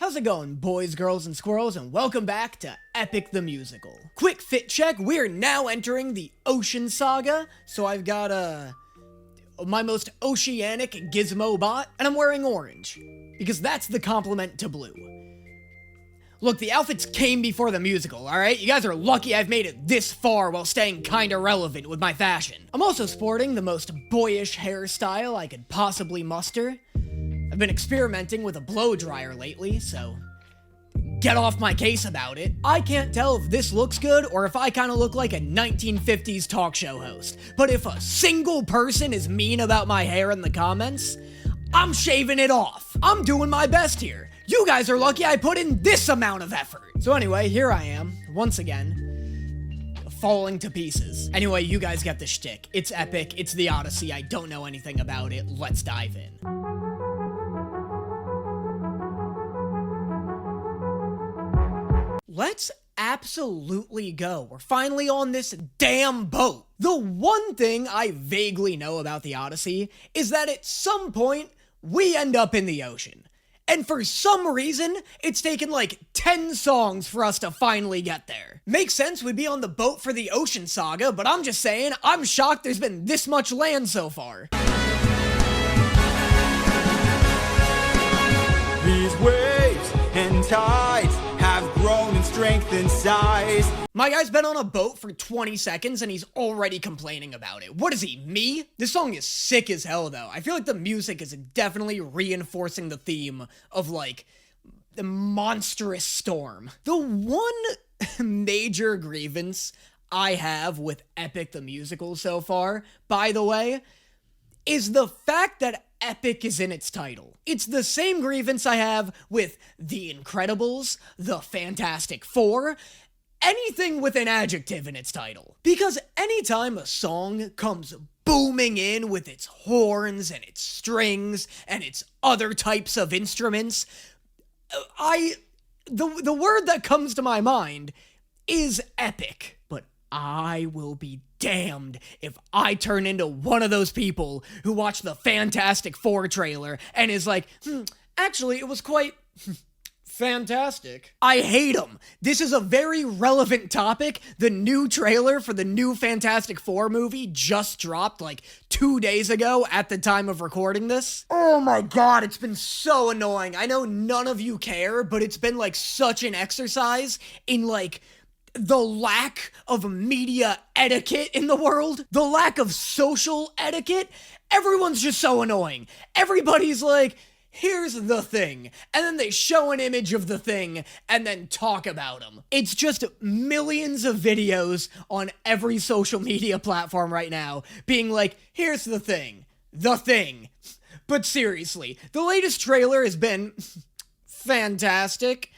How's it going, boys, girls, and squirrels, and welcome back to Epic the Musical. Quick fit check, we're now entering the Ocean Saga, so I've got, my most oceanic gizmo bot, and I'm wearing orange, because that's the complement to blue. Look, the outfits came before the musical, alright? You guys are lucky I've made it this far while staying kinda relevant with my fashion. I'm also sporting the most boyish hairstyle I could possibly muster. I've been experimenting with a blow dryer lately, so get off my case about it. I can't tell if this looks good or if I kinda look like a 1950s talk show host, but if a single person is mean about my hair in the comments, I'm shaving it off. I'm doing my best here. You guys are lucky I put in this amount of effort. So anyway, here I am, once again, falling to pieces. Anyway, you guys get the shtick. It's epic, it's the Odyssey, I don't know anything about it, let's dive in. Let's absolutely go. We're finally on this damn boat. The one thing I vaguely know about the Odyssey is that at some point, we end up in the ocean. And for some reason, it's taken like 10 songs for us to finally get there. Makes sense, we'd be on the boat for the Ocean Saga, but I'm just saying, I'm shocked there's been this much land so far. These waves and tides have grown in strength and size. My guy's been on a boat for 20 seconds and he's already complaining about it. What is he, me? This song is sick as hell though. I feel like the music is definitely reinforcing the theme of like the monstrous storm. The one major grievance I have with Epic the Musical so far, by the way, is the fact that Epic is in its title. It's the same grievance I have with The Incredibles, The Fantastic Four, anything with an adjective in its title. Because anytime a song comes booming in with its horns and its strings and its other types of instruments, the word that comes to my mind is epic. But I will be damned if I turn into one of those people who watch the Fantastic Four trailer and is like, actually, it was quite fantastic. I hate them. This is a very relevant topic. The new trailer for the new Fantastic Four movie just dropped like 2 days ago at the time of recording this. Oh my god, it's been so annoying. I know none of you care, but it's been like such an exercise in like the lack of media etiquette in the world, the lack of social etiquette. Everyone's just so annoying. Everybody's like, here's the thing, and then they show an image of the thing and then talk about them. It's just millions of videos on every social media platform right now being like, here's the thing. But seriously, the latest trailer has been fantastic.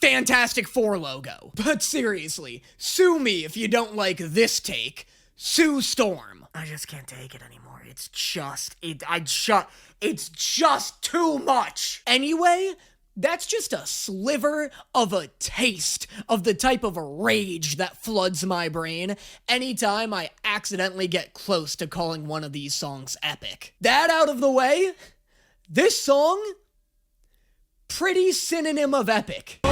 Fantastic Four logo. But seriously, sue me if you don't like this take. Sue Storm. I just can't take it anymore. It's just too much. Anyway, that's just a sliver of a taste of the type of rage that floods my brain anytime I accidentally get close to calling one of these songs epic. That out of the way, this song, pretty synonym of epic. The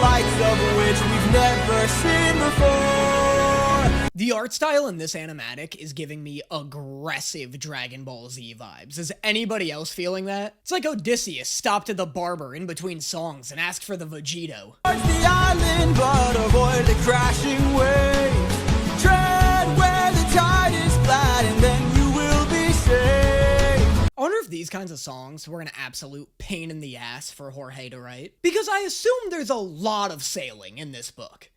likes of which we've never seen before. The art style in this animatic is giving me aggressive Dragon Ball Z vibes. Is anybody else feeling that? It's like Odysseus stopped at the barber in between songs and asked for the Vegito. Towards the island, but avoid the crashing waves. Tread where the tide is flat, and then you will be safe. I wonder if these kinds of songs were an absolute pain in the ass for Jorge to write. Because I assume there's a lot of sailing in this book.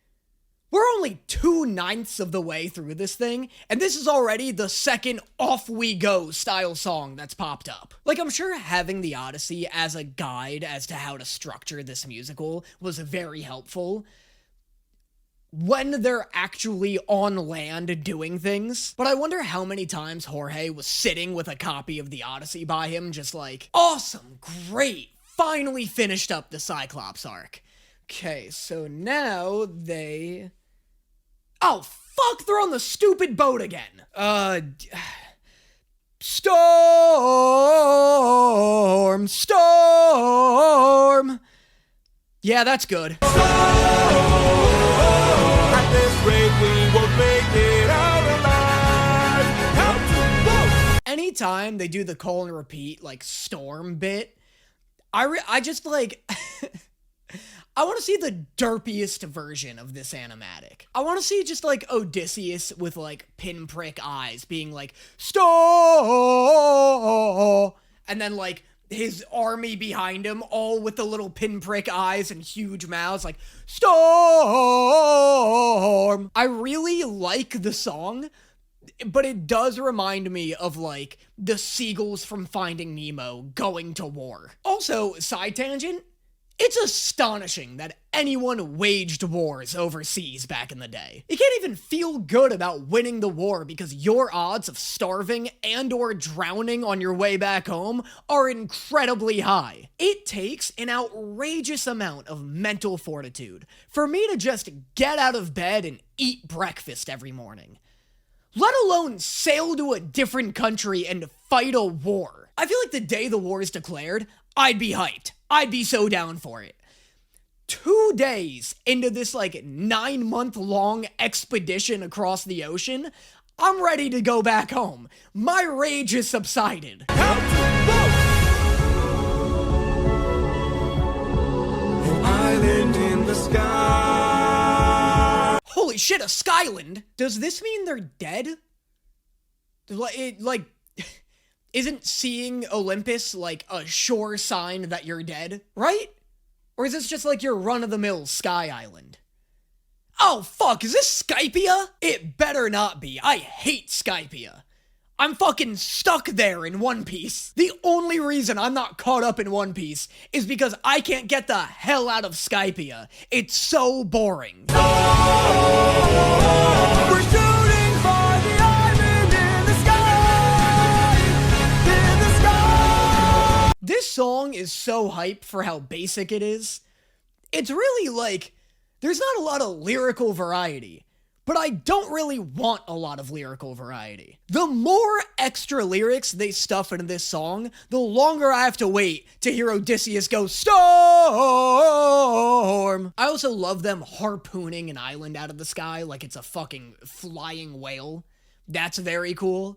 We're only 2/9 of the way through this thing, and this is already the second off we go style song that's popped up. Like, I'm sure having the Odyssey as a guide as to how to structure this musical was very helpful when they're actually on land doing things. But I wonder how many times Jorge was sitting with a copy of the Odyssey by him, just like, awesome, great, finally finished up the Cyclops arc. Okay, so now they... Oh, fuck, they're on the stupid boat again. Storm, storm. Yeah, that's good. At this rate, we won't make it out alive. How to Anytime they do the call and repeat, like, storm bit, I just, like, I want to see the derpiest version of this animatic. I want to see just, like, Odysseus with, like, pinprick eyes being like, storm, and then, like, his army behind him, all with the little pinprick eyes and huge mouths, like, storm. I really like the song, but it does remind me of, like, the seagulls from Finding Nemo going to war. Also, side tangent, it's astonishing that anyone waged wars overseas back in the day. You can't even feel good about winning the war because your odds of starving and or drowning on your way back home are incredibly high. It takes an outrageous amount of mental fortitude for me to just get out of bed and eat breakfast every morning, let alone sail to a different country and fight a war. I feel like the day the war is declared, I'd be hyped. I'd be so down for it. 2 days into this, like, 9-month-long expedition across the ocean, I'm ready to go back home. My rage has subsided. An island in the sky. Holy shit, a Skyland? Does this mean they're dead? Isn't seeing Olympus, like, a sure sign that you're dead, right? Or is this just, like, your run-of-the-mill Sky Island? Oh, fuck, is this Skypia? It better not be. I hate Skypia. I'm fucking stuck there in One Piece. The only reason I'm not caught up in One Piece is because I can't get the hell out of Skypia. It's so boring. We're shooting for the island in the sky. In the sky. This song is so hype for how basic it is. It's really like, there's not a lot of lyrical variety, but I don't really want a lot of lyrical variety. The more extra lyrics they stuff into this song, the longer I have to wait to hear Odysseus go, storm! I also love them harpooning an island out of the sky like it's a fucking flying whale. That's very cool.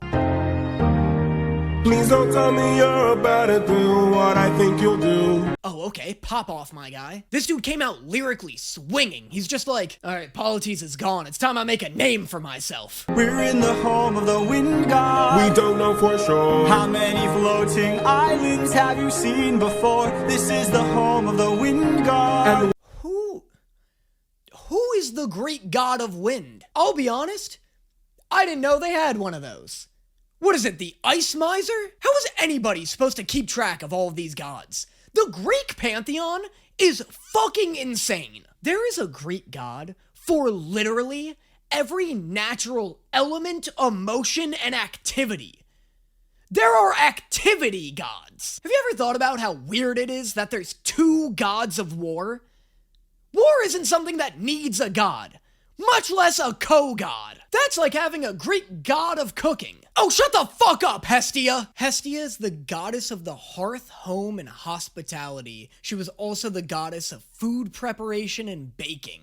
Please don't tell me you're about to do what I think you'll do. Oh, okay, pop off, my guy. This dude came out lyrically swinging. He's just like, alright, Polites is gone. It's time I make a name for myself. We're in the home of the wind god. We don't know for sure. How many floating islands have you seen before? This is the home of the wind god. And Who is the Greek god of wind? I'll be honest, I didn't know they had one of those. What is it, the Ice Miser? How is anybody supposed to keep track of all of these gods? The Greek pantheon is fucking insane. There is a Greek god for literally every natural element, emotion, and activity. There are activity gods. Have you ever thought about how weird it is that there's 2 gods of war? War isn't something that needs a god, much less a co-god. That's like having a Greek god of cooking. Oh, shut the fuck up, Hestia! Hestia is the goddess of the hearth, home, and hospitality. She was also the goddess of food preparation and baking.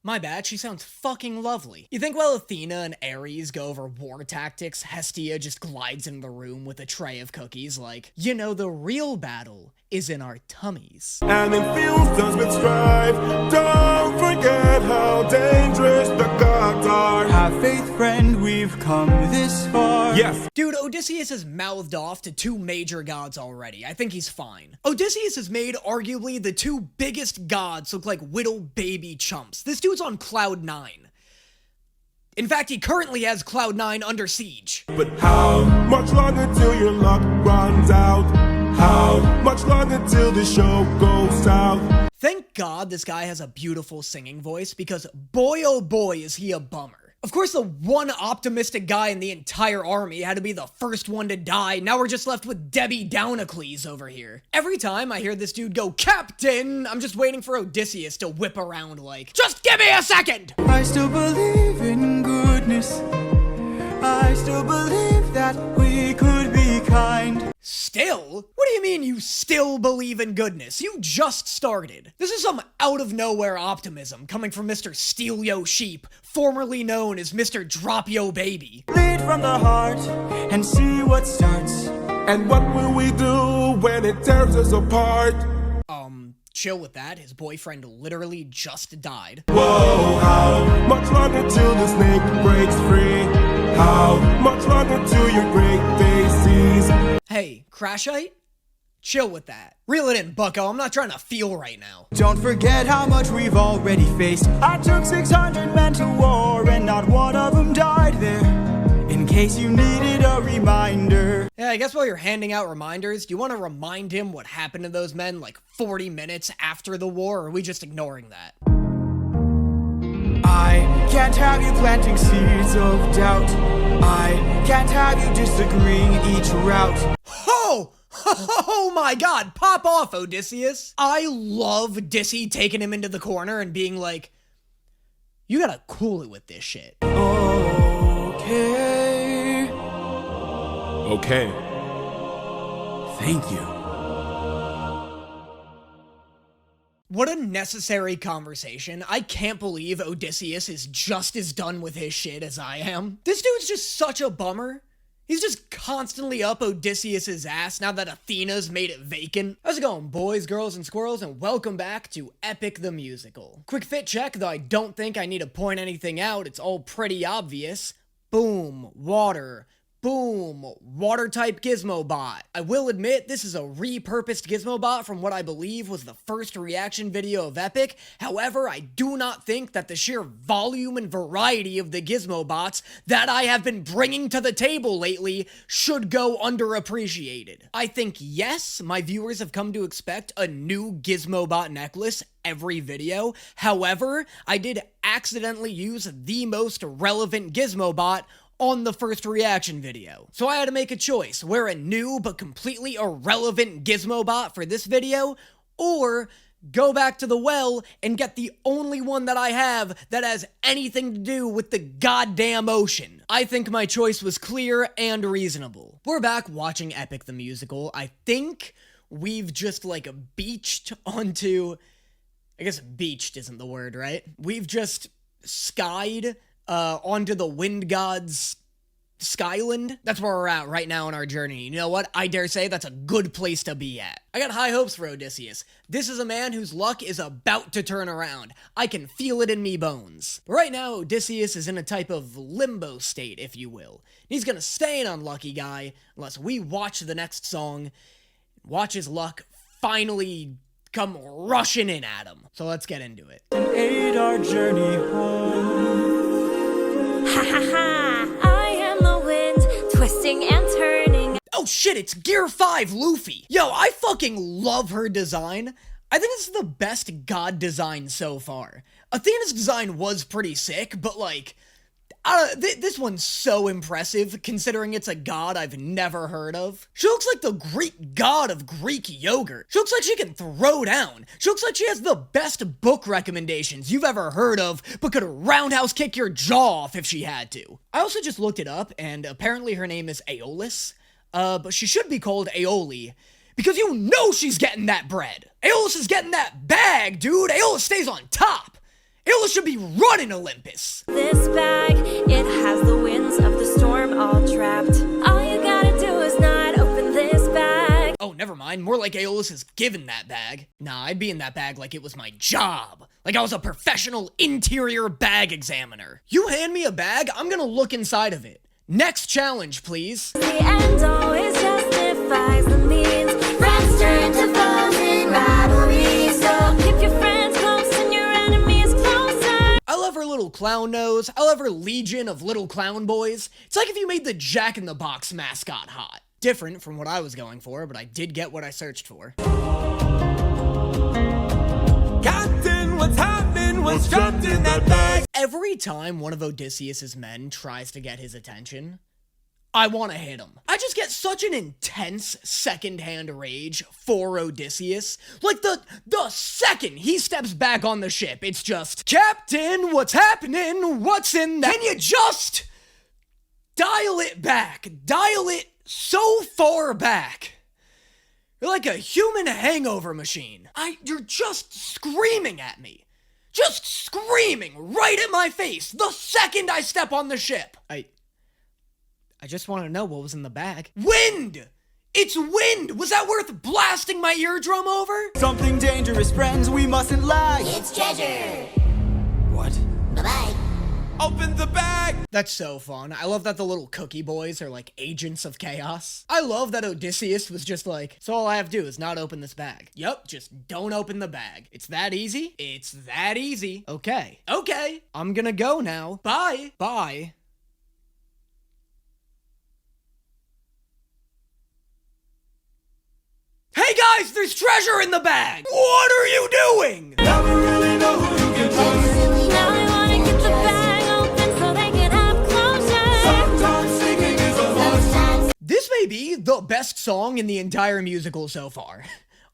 My bad, she sounds fucking lovely. You think while Athena and Ares go over war tactics, Hestia just glides into the room with a tray of cookies like, you know, the real battle is in our tummies. And it fills us with strife. Don't forget how dangerous the gods are. Have faith, friend, we've come this far. Yes. Dude, Odysseus has mouthed off to 2 major gods already. I think he's fine. Odysseus has made arguably the 2 biggest gods look like little baby chumps. This dude's on Cloud 9. In fact, he currently has Cloud 9 under siege. But how much longer till your luck runs out? How much longer till the show goes south? Thank God this guy has a beautiful singing voice, because boy oh boy is he a bummer. Of course, the one optimistic guy in the entire army had to be the first one to die. Now we're just left with Debbie Downacles over here. Every time I hear this dude go, Captain, I'm just waiting for Odysseus to whip around like, just give me a second! I still believe in goodness. I still believe that we could kind. Still? What do you mean you still believe in goodness? You just started. This is some out-of-nowhere optimism coming from Mr. Steal Yo Sheep, formerly known as Mr. Drop Yo Baby. Lead from the heart and see what starts. And what will we do when it tears us apart? Chill with that. His boyfriend literally just died. Whoa, how much longer till the snake breaks free? How much longer till your great face sees? Hey, Crashite? Chill with that. Reel it in, bucko. I'm not trying to feel right now. Don't forget how much we've already faced. I took 600 men to war and not one of them died there. In case you needed a reminder. Yeah, I guess while you're handing out reminders, do you want to remind him what happened to those men like 40 minutes after the war, or are we just ignoring that? I can't have you planting seeds of doubt. I can't have you disagreeing each route. Oh! Oh my god, pop off, Odysseus. I love Dissy taking him into the corner and being like, you gotta cool it with this shit. Okay. Okay. Thank you. What a necessary conversation. I can't believe Odysseus is just as done with his shit as I am. This dude's just such a bummer. He's just constantly up Odysseus's ass now that Athena's made it vacant. How's it going, boys, girls, and squirrels, and welcome back to Epic the Musical. Quick fit check, though I don't think I need to point anything out. It's all pretty obvious. Boom, water. Boom, water type gizmo bot. I will admit this is a repurposed gizmo bot from what I believe was the first reaction video of Epic. However, I do not think that the sheer volume and variety of the gizmo bots that I have been bringing to the table lately should go underappreciated. I think yes, my viewers have come to expect a new gizmo bot necklace every video. However, I did accidentally use the most relevant gizmo bot on the first reaction video. So I had to make a choice, wear a new but completely irrelevant gizmo bot for this video, or go back to the well and get the only one that I have that has anything to do with the goddamn ocean. I think my choice was clear and reasonable. We're back watching Epic the Musical. I think we've just like beached onto, I guess beached isn't the word, right? We've just skied onto the wind god's Skyland. That's where we're at right now in our journey. You know what? I dare say that's a good place to be at. I got high hopes for Odysseus. This is a man whose luck is about to turn around. I can feel it in me bones. But right now, Odysseus is in a type of limbo state, if you will. He's gonna stay an unlucky guy unless we watch the next song, watch his luck finally come rushing in at him. So let's get into it. Aid our journey home. Ha ha ha, I am the wind, twisting and turning. Oh shit, it's Gear 5 Luffy. Yo, I fucking love her design. I think this is the best god design so far. Athena's design was pretty sick, but like, this one's so impressive considering it's a god I've never heard of. She looks like the Greek god of Greek yogurt. She looks like she can throw down. She looks like she has the best book recommendations you've ever heard of, but could roundhouse kick your jaw off if she had to. I also just looked it up, and apparently her name is Aeolus, but she should be called Aeoli, because you know she's getting that bread. Aeolus is getting that bag, dude. Aeolus stays on top. Aeolus should be running Olympus. This bag, it has the winds of the storm all trapped. All you gotta do is not open this bag. Oh, never mind. More like Aeolus is given that bag. Nah, I'd be in that bag like it was my job. Like I was a professional interior bag examiner. You hand me a bag, I'm gonna look inside of it. Next challenge, please. The end always justifies the means. Friends turn to foes in rivalry. So keep your friends close and your enemies closer. I love her little clown nose. I love her legion of little clown boys. It's like if you made the Jack in the Box mascot hot. Different from what I was going for, but I did get what I searched for. Captain, what's happening? What's trapped in that bag? Every time one of Odysseus's men tries to get his attention, I want to hit him. I just get such an intense second-hand rage for Odysseus. Like the second he steps back on the ship, it's just, Captain, what's happening? What's in that? Can you just dial it back? Dial it so far back. You're like a human hangover machine. You're just screaming at me. Just screaming right at my face the second I step on the ship. I just want to know what was in the bag. Wind! It's wind! Was that worth blasting my eardrum over? Something dangerous, friends, we mustn't lie. It's treasure. What? Bye-bye. Open the bag! That's so fun. I love that the little cookie boys are like agents of chaos. I love that Odysseus was just like, so all I have to do is not open this bag. Yup, just don't open the bag. It's that easy? It's that easy. Okay. I'm gonna go now. Bye. Bye. Hey guys, there's treasure in the bag! What are you doing? Never really know who you can trust. Now I wanna get the bag open so they can have closure. Sometimes singing is a must. This may be the best song in the entire musical so far.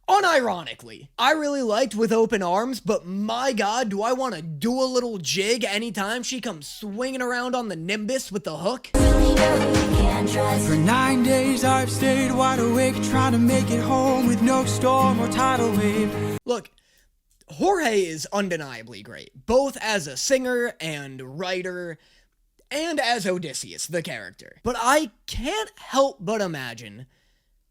Unironically. I really liked With Open Arms, but my god, do I want to do a little jig anytime she comes swinging around on the Nimbus with the hook? Really know who you can trust. For 9 days I've stayed wide awake, trying to make it home with no storm or tidal wave. Look, Jorge is undeniably great, both as a singer and writer, and as Odysseus, the character. But I can't help but imagine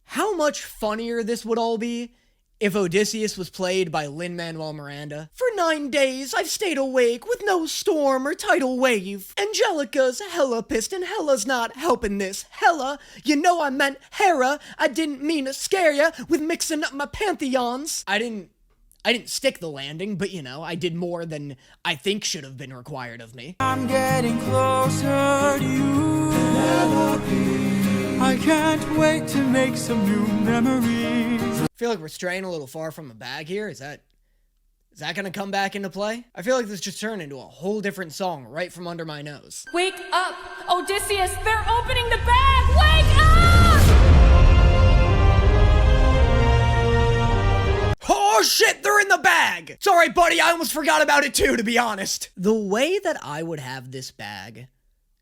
how much funnier this would all be if Odysseus was played by Lin-Manuel Miranda. For 9 days, I've stayed awake with no storm or tidal wave. Angelica's hella pissed and Hella's not helping this. Hella, you know I meant Hera. I didn't mean to scare ya with mixing up my pantheons. I didn't stick the landing, but you know, I did more than I think should have been required of me. I'm getting closer to you. I can't wait to make some new memories. I feel like we're straying a little far from the bag here. Is that gonna come back into play? I feel like this just turned into a whole different song right from under my nose. Wake up! Odysseus, they're opening the bag! Wake up! Oh shit, they're in the bag! Sorry, buddy, I almost forgot about it too, to be honest. The way that I would have this bag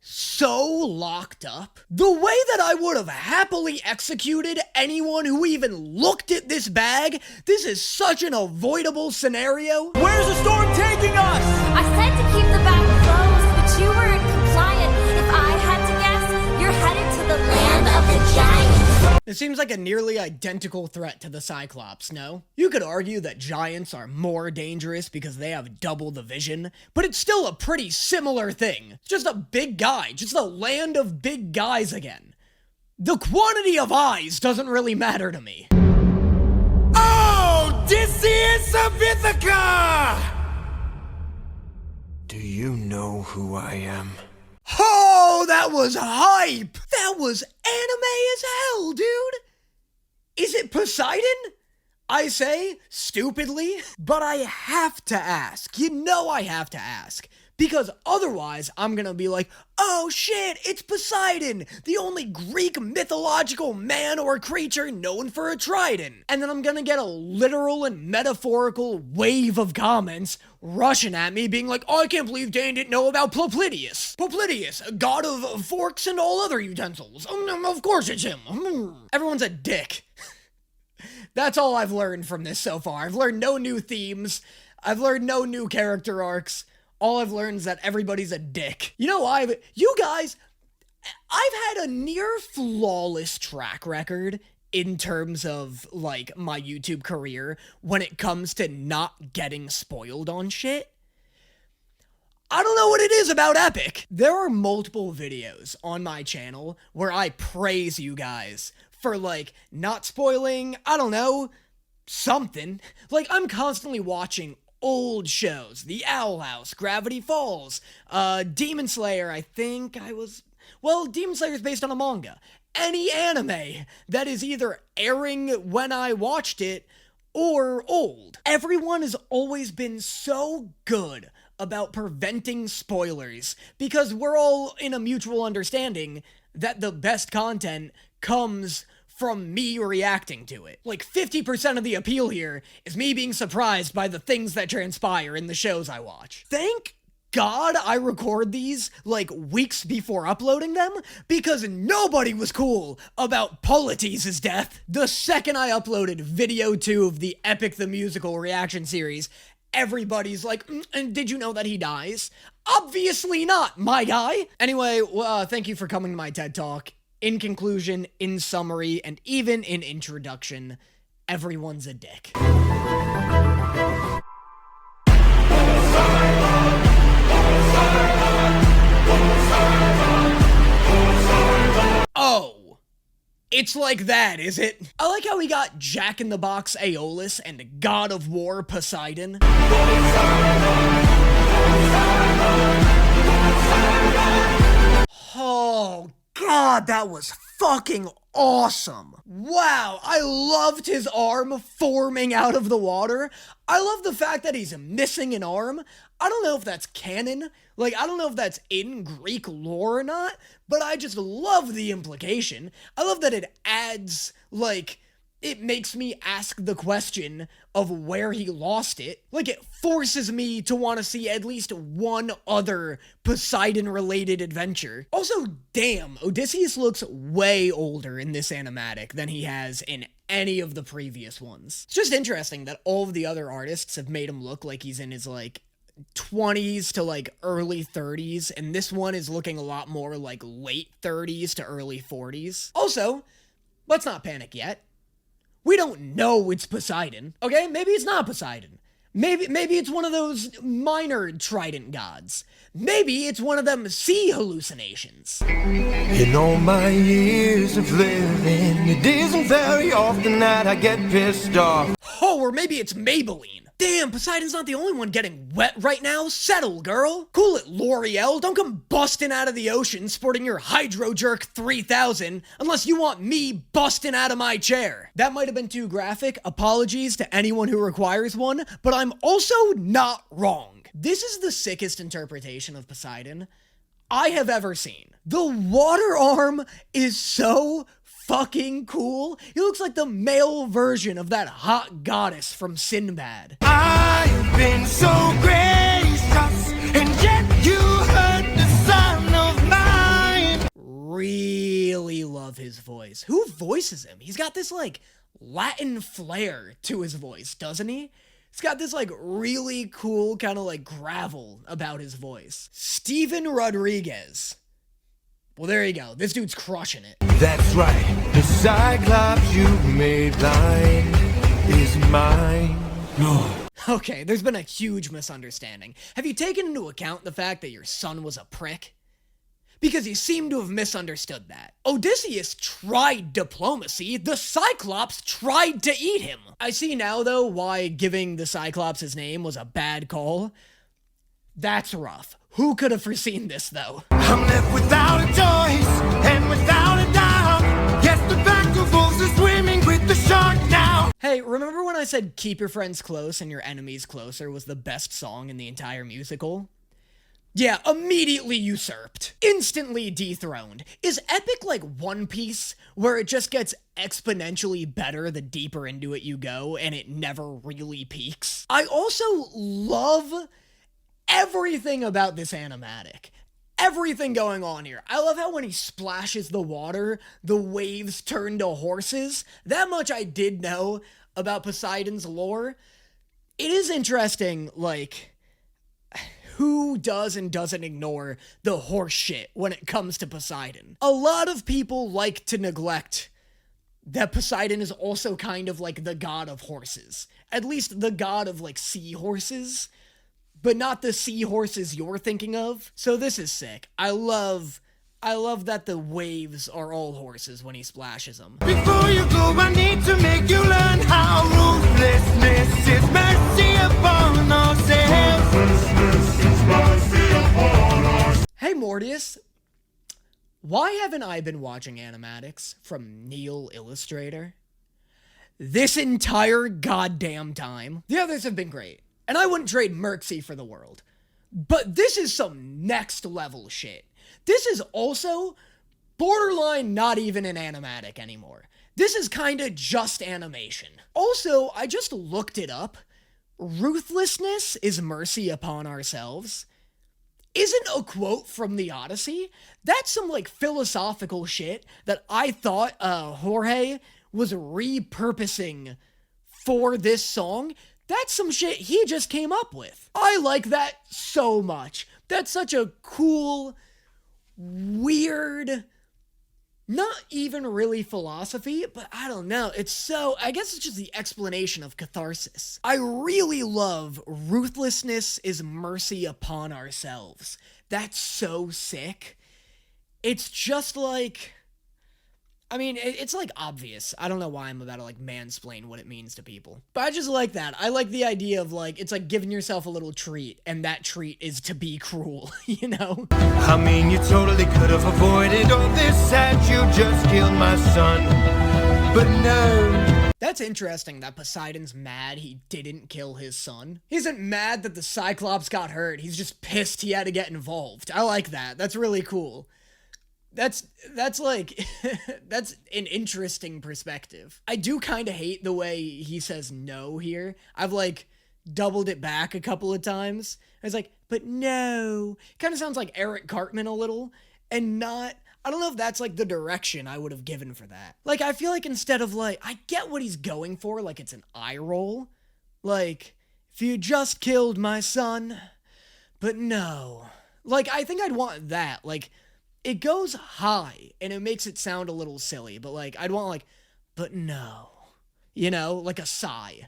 so locked up, the way that I would have happily executed anyone who even looked at this bag, this is such an avoidable scenario. Where's the storm taking us? I said to keep the bag closed, but you weren't compliant. If I had to guess, you're headed to the land of the giants. It seems like a nearly identical threat to the Cyclops, no? You could argue that giants are more dangerous because they have double the vision, but it's still a pretty similar thing. Just a big guy, just a land of big guys again. The quantity of eyes doesn't really matter to me. Oh, Odysseus of Ithaca! Do you know who I am? Oh, that was hype! That was anime as hell, dude! Is it Poseidon? I say, stupidly, but I have to ask. You know I have to ask. Because otherwise, I'm gonna be like, oh shit, it's Poseidon, the only Greek mythological man or creature known for a trident. And then I'm gonna get a literal and metaphorical wave of comments rushing at me, being like, oh, I can't believe Dan didn't know about Popliteus. Popliteus, a god of forks and all other utensils. Of course it's him. Everyone's a dick. That's all I've learned from this so far. I've learned no new themes. I've learned no new character arcs. All I've learned is that everybody's a dick. You know why? You guys, I've had a near flawless track record in terms of, like, my YouTube career when it comes to not getting spoiled on shit. I don't know what it is about Epic. There are multiple videos on my channel where I praise you guys for, like, not spoiling, I don't know, something. Like, I'm constantly watching old shows, The Owl House, Gravity Falls, Demon Slayer, I think Demon Slayer is based on a manga. Any anime that is either airing when I watched it or old. Everyone has always been so good about preventing spoilers because we're all in a mutual understanding that the best content comes from me reacting to it. Like, 50% of the appeal here is me being surprised by the things that transpire in the shows I watch. Thank God I record these like weeks before uploading them because nobody was cool about Polites' death. The second I uploaded video 2 of the Epic the Musical reaction series, everybody's like, and did you know that he dies? Obviously not, my guy. Anyway, thank you for coming to my TED Talk. In conclusion, in summary, and even in introduction, everyone's a dick. Oh, it's like that, is it? I like how we got Jack in the Box Aeolus and God of War Poseidon. Oh, God, that was fucking awesome. Wow, I loved his arm forming out of the water. I love the fact that he's missing an arm. I don't know if that's canon. Like, I don't know if that's in Greek lore or not, but I just love the implication. I love that it adds, like, it makes me ask the question of where he lost it. Like, it forces me to want to see at least one other Poseidon-related adventure. Also, damn, Odysseus looks way older in this animatic than he has in any of the previous ones. It's just interesting that all of the other artists have made him look like he's in his, like, 20s to like early 30s, and this one is looking a lot more like late 30s to early 40s. Also, let's not panic yet. We don't know it's Poseidon, okay? Maybe it's not Poseidon. Maybe it's one of those minor trident gods. Maybe it's one of them sea hallucinations. In all my years of living, it isn't very often that I get pissed off. Oh, or maybe it's Maybelline. Damn, Poseidon's not the only one getting wet right now. Settle, girl. Cool it, L'Oreal. Don't come busting out of the ocean sporting your Hydro Jerk 3000 unless you want me busting out of my chair. That might have been too graphic. Apologies to anyone who requires one, but I'm also not wrong. This is the sickest interpretation of Poseidon I have ever seen. The water arm is so fucking cool. He looks like the male version of that hot goddess from Sinbad. I've been so gracious, and yet you hurt the son of mine. Really love his voice. Who voices him? He's got this like Latin flair to his voice, doesn't he? He's got this like really cool kind of like gravel about his voice. Steven Rodriguez. Well, there you go. This dude's crushing it. That's right. The Cyclops you made blind is mine. No. Okay, there's been a huge misunderstanding. Have you taken into account the fact that your son was a prick? Because you seem to have misunderstood that. Odysseus tried diplomacy. The Cyclops tried to eat him. I see now, though, why giving the Cyclops his name was a bad call. That's rough. Who could have foreseen this, though? I'm left without a choice and without a doubt. Yes, the pack of wolves is swimming with the shark now. Hey, remember when I said Keep Your Friends Close and Your Enemies Closer was the best song in the entire musical? Yeah, immediately usurped. Instantly dethroned. Is Epic like One Piece, where it just gets exponentially better the deeper into it you go, and it never really peaks? I also love everything about this animatic. Everything going on here. I love how when he splashes the water, the waves turn to horses. That much I did know about Poseidon's lore. It is interesting, like, who does and doesn't ignore the horse shit when it comes to Poseidon. A lot of people like to neglect that Poseidon is also kind of like the god of horses. At least the god of, like, seahorses. But not the seahorses you're thinking of. So this is sick. I love that the waves are all horses when he splashes them. Before you go, I need to make you learn how ruthlessness is mercy upon ourselves. Hey Mortius, why haven't I been watching animatics from Neil Illustrator this entire goddamn time? The others have been great. And I wouldn't trade Merxy for the world. But this is some next level shit. This is also borderline not even an animatic anymore. This is kinda just animation. Also, I just looked it up. Ruthlessness is mercy upon ourselves. isn't a quote from the Odyssey. That's some like philosophical shit that I thought Jorge was repurposing for this song. That's some shit he just came up with. I like that so much. That's such a cool, weird, not even really philosophy, but I don't know. It's so, I guess it's just the explanation of catharsis. I really love ruthlessness is mercy upon ourselves. That's so sick. It's just like, I mean, it's like obvious. I don't know why I'm about to like mansplain what it means to people. But I just like that. I like the idea of like, it's like giving yourself a little treat, and that treat is to be cruel, you know? I mean, you totally could have avoided all this had you just killed my son. But no. That's interesting that Poseidon's mad he didn't kill his son. He isn't mad that the Cyclops got hurt. He's just pissed he had to get involved. I like that. That's really cool. That's like, that's an interesting perspective. I do kind of hate the way he says no here. I've like doubled it back a couple of times. I was like, but no. Kind of sounds like Eric Cartman a little, and not, I don't know if that's like the direction I would have given for that. Like, I feel like instead of like, I get what he's going for, like it's an eye roll. Like, if you just killed my son, but no. Like, I think I'd want that, like, it goes high, and it makes it sound a little silly, but, like, I'd want, like, but no. You know? Like a sigh.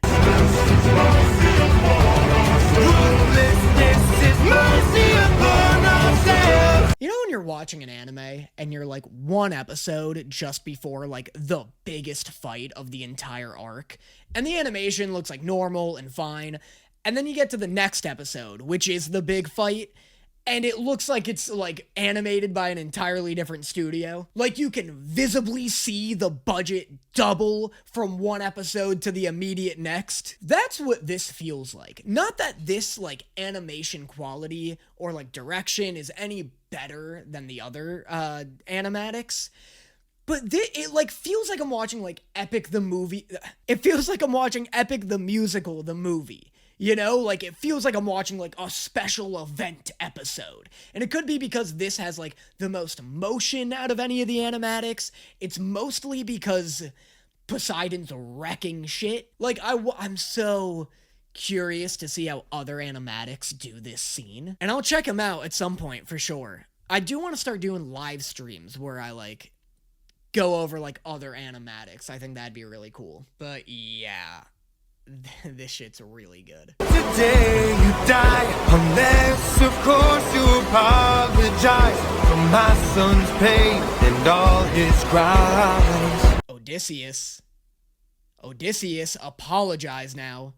You know when you're watching an anime, and you're, like, one episode just before, like, the biggest fight of the entire arc, and the animation looks, like, normal and fine, and then you get to the next episode, which is the big fight, and it looks like it's, like, animated by an entirely different studio. Like, you can visibly see the budget double from one episode to the immediate next. That's what this feels like. Not that this, like, animation quality or, like, direction is any better than the other animatics, but it, like, feels like I'm watching, like, Epic the movie. It feels like I'm watching Epic the musical, the movie. You know, like, it feels like I'm watching, like, a special event episode. And it could be because this has, like, the most motion out of any of the animatics. It's mostly because Poseidon's wrecking shit. Like, I'm so curious to see how other animatics do this scene. And I'll check them out at some point, for sure. I do want to start doing live streams where I, like, go over, like, other animatics. I think that'd be really cool. But, yeah. This shit's really good. Today you die, unless of course you apologize for my son's pain and all his crimes. Odysseus, apologize now.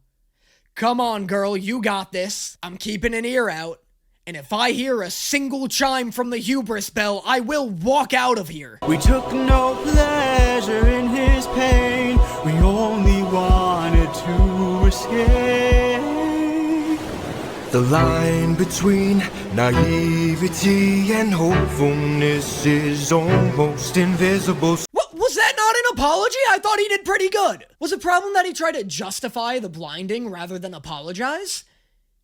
Come on, girl, you got this. I'm keeping an ear out, and if I hear a single chime from the hubris bell, I will walk out of here. We took no pleasure in his pain. We only wanted to escape. The line between naivety and hopefulness is almost invisible. What, was that not an apology? I thought he did pretty good. Was the problem that he tried to justify the blinding rather than apologize?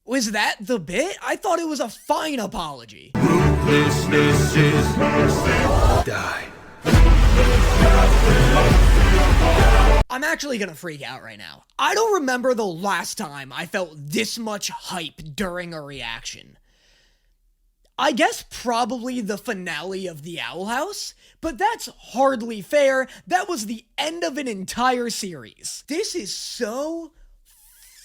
Was that the bit? I thought it was a fine apology. Ruthlessness is die. I'm actually gonna freak out right now. I don't remember the last time I felt this much hype during a reaction. I guess probably the finale of the Owl House, but that's hardly fair. That was the end of an entire series. This is so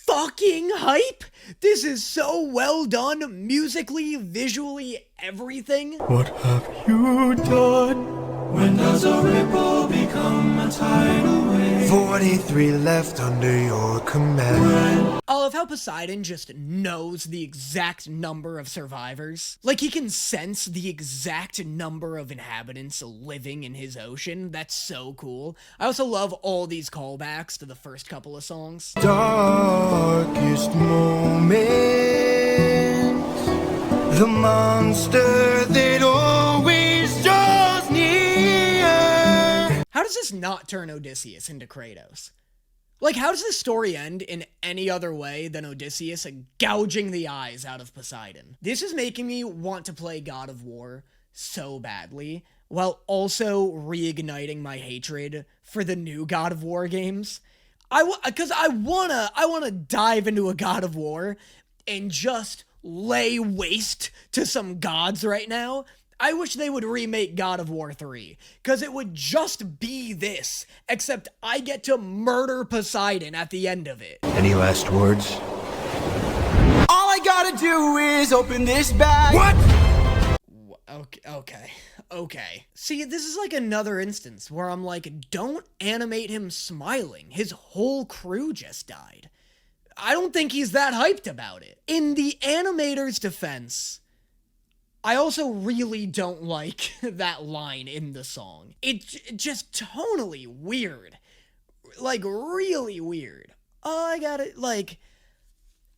fucking hype. This is so well done, musically, visually, everything. What have you done? When does a ripple become a tidal wave? 43 left under your command. I love how Poseidon just knows the exact number of survivors. Like, he can sense the exact number of inhabitants living in his ocean. That's so cool. I also love all these callbacks to the first couple of songs. Darkest moment, the monster that always draws near. How does this not turn Odysseus into Kratos? Like, how does this story end in any other way than Odysseus gouging the eyes out of Poseidon? This is making me want to play God of War so badly, while also reigniting my hatred for the new God of War games. Because I wanna dive into a God of War and just lay waste to some gods right now. I wish they would remake God of War 3, because it would just be this, except I get to murder Poseidon at the end of it. Any last words? All I gotta do is open this bag. What? Okay. See, this is like another instance where I'm like, don't animate him smiling. His whole crew just died. I don't think he's that hyped about it. In the animator's defense, I also really don't like that line in the song. It's just tonally weird. Like, really weird. I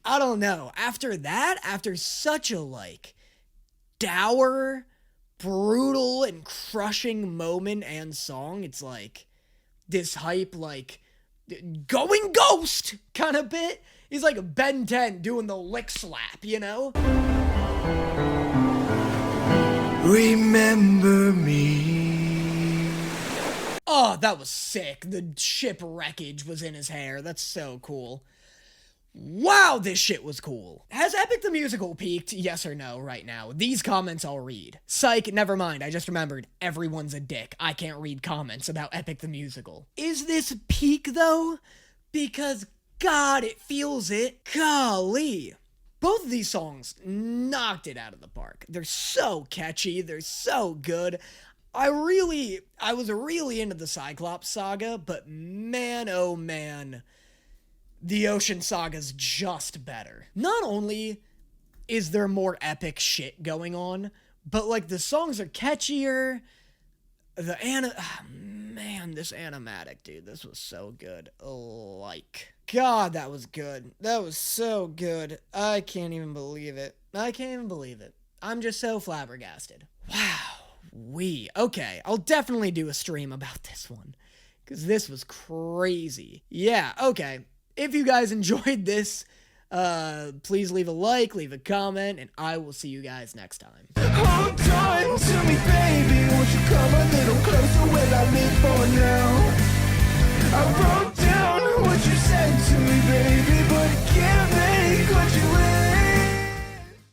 don't know. After that, after such a, like, dour, brutal, and crushing moment and song, it's like, this hype, like, going ghost kind of bit. He's like Ben 10 doing the lick slap, you know? Remember me. Oh, that was sick. The ship wreckage was in his hair. That's so cool. Wow, this shit was cool. Has Epic the Musical peaked? Yes or no right now? These comments I'll read. Psych, never mind. I just remembered. Everyone's a dick. I can't read comments about Epic the Musical. Is this peak, though? Because, God, it feels it. Golly. Both of these songs knocked it out of the park. They're so catchy. They're so good. I was really into the Cyclops saga, but man, oh man, the Ocean Saga's just better. Not only is there more epic shit going on, but like the songs are catchier. Man, this animatic, dude, this was so good. God, that was good. That was so good. I can't even believe it. I'm just so flabbergasted. Wow. Okay, I'll definitely do a stream about this one, because this was crazy. Yeah, okay. If you guys enjoyed this, please leave a like, leave a comment, and I will see you guys next time. Hold on to me, baby. Won't you come a little closer? Will I live for now? I wrote